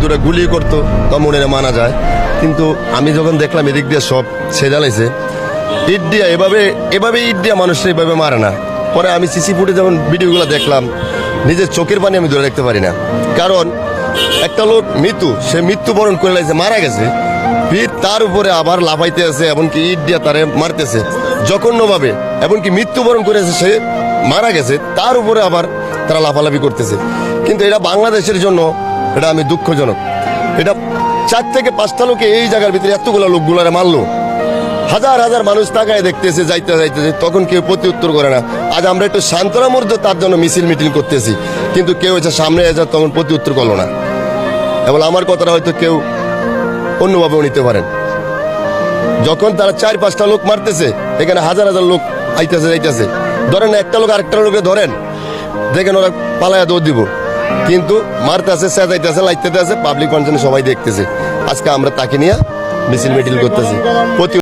দূরে গুলি করতো তা মনে মানা যায়, কিন্তু আমি যখন দেখলাম এদিক দিয়ে সব ছেদালাইছে, ইট দিয়া এভাবে ইট দিয়া মানুষরা এভাবে মারে না। পরে আমি সিসি ফুটে যখন ভিডিওগুলো দেখলাম, নিজের চোখের পানি আমি ধরে রাখতে পারি না। কারণ একটা লোক সে মৃত্যুবরণ করে লাগছে, মারা গেছে, ফির তার উপরে আবার লাফাইতে আছে, এমনকি ইট দিয়া তারে মারতেছে জঘন্যভাবে, এমনকি মৃত্যুবরণ করেছে, সে মারা গেছে, তার উপরে আবার তারা লাফালাফি করতেছে। কিন্তু এটা বাংলাদেশের জন্য এটা আমি দুঃখজনক। এটা 4 থেকে 5টা লোকে এই জায়গার ভিতরে এতগুলো লোকগুলারে মারলো, হাজার হাজার মানুষ তাকায় দেখতেছে, যাইতেছে, তখন কেউ প্রতি উত্তর করে না। আজ আমরা একটু সান্ত্বনার মধ্যে তার জন্য মিটিং করতেছি, কিন্তু কেউ এসে সামনে এসে তখন প্রতি উত্তর করলো না। এবং আমার কথাটা হয়তো কেউ অন্যভাবেও নিতে পারেন। যখন তারা 4-5টা লোক মারতেছে, এখানে হাজার হাজার লোক আইতেছে যাইতেছে, ধরেন একটা লোক আরেকটা লোকে ধরেন, দেখেন ওরা পালায়া দৌড় দিব, কিন্তু মারতে আছে, চেঁচাইতেছে, লাইতে আছে, পাবলিক ফাংশনে সবাই দেখতেছে। আজকে আমরা তাকে নিয়ে মিছিল করতেছি।